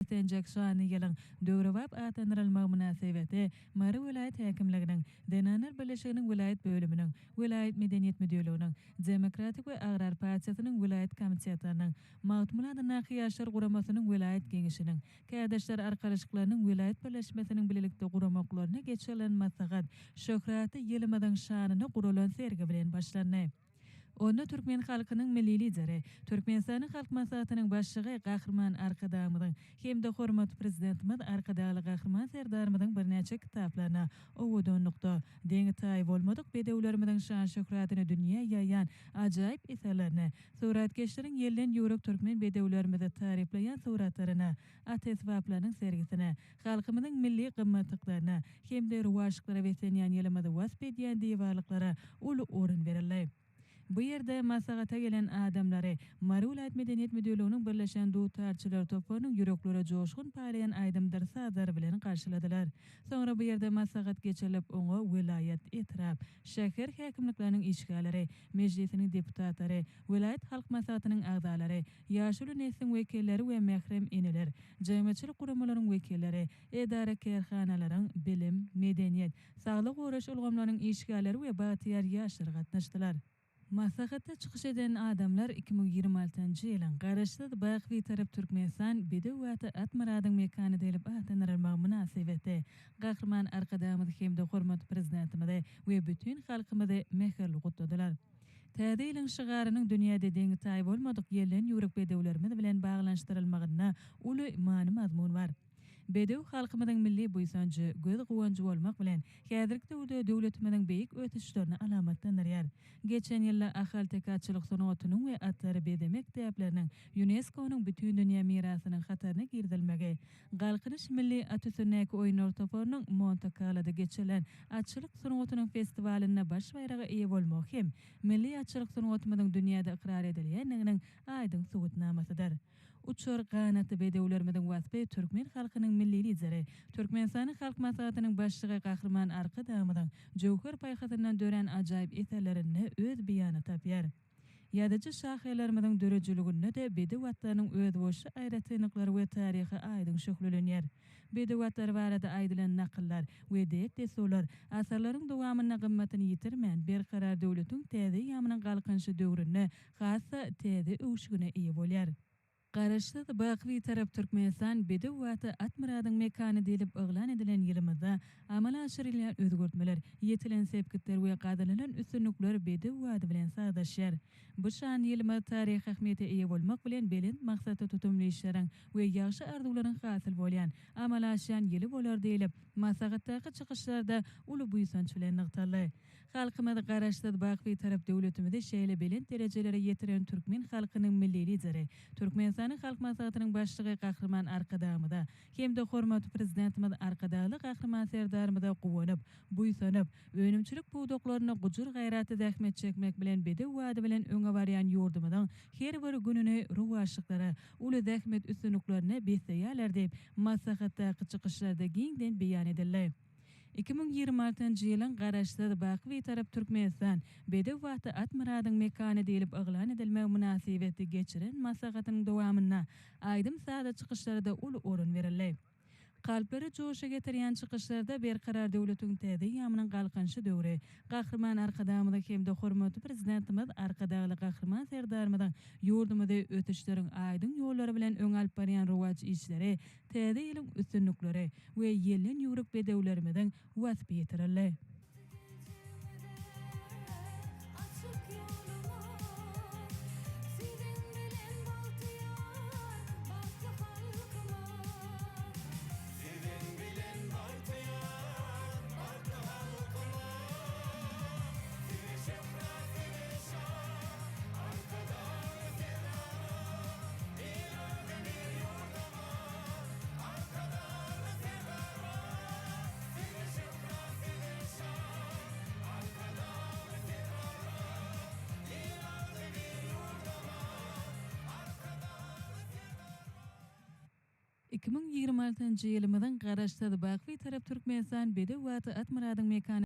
Tenjek şany ýylyň döwrewap atanyrylmagy münasebeti Mary vilayet häkimliginiň Denaner Birleşiginiň vilayet bölüminiň Vilayet Medeniýet Müdürlüginiň Demokratik we Agrar Partiýasynyň vilayet komitetining Magtymul adyna ýaşar guramasynyň vilayet geňişiniň kädeşler arkalyşyklarynyň vilayet birleşmesiniň bilelikde guramoklaryna geçirilen maslahat şöhraty ýylymyň şanyny guralan sergi bilen başlandy. Onda Türkmen halkynyň milli lideri, Türkmenistanyň halk maslahatynyň başlygy Gahrman Arkadamyň hemde hormat prezidentimiz Arkadaly Gahrman Serdarmyň birnäçe kitaplaryna owudonlukda deňi taý bolmadyk bedewlerimiň şan şöhratyny dünýä ýaýan ajaýyp eserlerini, suratkeşleriň ýelden ýürek türkmen bedewlerimizi tarifleýän suratlaryna, ateswaplaryň sergisine, halkymyzyň milli gymmatlyklaryna hemde ruwaşyklara wesenýän ýylymyzy wasp edýän diýwarlyklara uly orun berildi. Bu ýerde maslahata gelen adamlary Mary vilayet Medeniýet Müdürlüginiň birleşen dutarçylar topunyň ýüreklere joşgun paýlayan aýdymdyr sazary bilen garşyladylar. Soňra bu ýerde maslahat geçirilip oňa vilayet etrap, şäher häkimlikleriniň işgalary, mejlisiniň deputatlary, vilayet halk maslahatynyň agdalary, ýaşuly nesliň wekilleri we mährem iniler, jaýmaçylyk guramalaryň wekilleri, edara kerhanalaryň bilim, medeniýet, saglyk goraş ulgamlarynyň işgalleri we batyar ýaşlar gatnaşdylar. Maslahatda çykyş eden adamlar 2026-njy ýylyň garaşda Baýky tarap Türkmenistan Bedewaty Atmaradyň mekany delip atanyrylmagy münasebeti Gahrman Arkadamyň hemde hormat prezidentimizi we bütün halkymyzy meherli gutladylar. Täze ýylyň şygarynyň dünýäde deňi taý bolmadyk ýerlen ýürek bedewlerimiz bilen baglanşdyrylmagyna uly many mazmun bar. Bedew halkymyzyň milli buýsanjy, göz guwanjy bolmak bilen häzirki döwürde döwletimiziň beýik ötüşlerini alamatlanýar. Geçen ýylla ahal tekatçylyk sanatynyň we atlary bedemek täpleriniň UNESCO-nyň bütün dünýä mirasynyň hataryna girdilmegi, Galkynyş milli atüsünäki oýunlar topunyň Monte Carlo'da geçirilen atçylyk sanatynyň festiwalyna baş baýragy eýe bolmak hem milli atçylyk sanatymyzyň dünýäde ikrar edilýändiginiň aýdyň subutnamasydyr. Uçur ganaty bedewlerimiň wasby Türkmen halkynyň milli lideri, Türkmenistanyň halk maslahatynyň başlygy Gahrman Arkadamyň jowher paýhatyndan dören ajaýyp eserlerini öz beýany tapýar. Ýadyjy şahylarymyň dörejiligine de bedewatlarynyň öz boşy aýratynlyklary we taryhy aýdyň şöhlenýär. Bedewatlar barada aýdylan nakyllar we desular asarlaryň dowamyna gymmatyny ýitirmän berkarar döwletiň täze ýamynyň galkynşy döwrüne hassa täze öwüşigine eýe bolýar. Garaşda Baýky tarap Türkmenistan Bedewaty Atmaradyň mekany delip oglan edilen ýylymyzda amala aşyrylýan özgörtmeler, ýetilen sepkitler we gadylanan üstünlikler Bedewaty bilen sagdaşýar. Bu şan ýylymy taryh ähmiýeti eýe bolmak bilen belin maksata tutumlyşlaryň we ýagşy arzuwlaryň hasyl bolýan amala aşan ýyly bolar diýilip, maslahatdaky çykyşlarda uly buýsanç bilen nyktaly. Halkymyzy garaşda Baýky tarap döwletimizi şeýle belin derejelere ýetiren türkmen halkynyň milli lideri, Türkmenistanyň halk maslahatynyň başlygy Gahrman Arkadamyda hemde hormat prezidentimiz Arkadaly Gahrman Serdarmyda gowanyp, buýsanyp, önümçilik buwdaklaryna gujur gaýraty zähmet çekmek bilen Bedewaty bilen öňe barýan ýurdumyzyň her bir gününi ruwaşyklara, uly zähmet üstünliklerine besleýärler diýip maslahatdaky çykyşlarda giňden beýan edildi. 2026-njy ýylyň garaşda Baýky tarap Türkmenistan Bedewaty Atmaradyň mekany delip oglan edilmegi münasebeti geçiren maslahatynyň dowamyna aýdym sada çykyşlarda uly orun berildi. Kalplary joşa getirýän çykyşlarda berkarar döwletiň täze ýamynyň galkynşy döwri, Gahrman Arkadamyň hemde hormatly prezidentimiz Arkadaly Gahrman Serdarmyň ýurdumyzy ötüşleriň aýdyň ýollary bilen öň alyp barýan ruwaç işleri, täze ýylyň üstünlikleri we ýellen ýürek bedewlerimiň wasp ýetirildi. Ýylymyň garaşda Baýky tarap Türkmenistan Bedewaty Atmaradyň mekany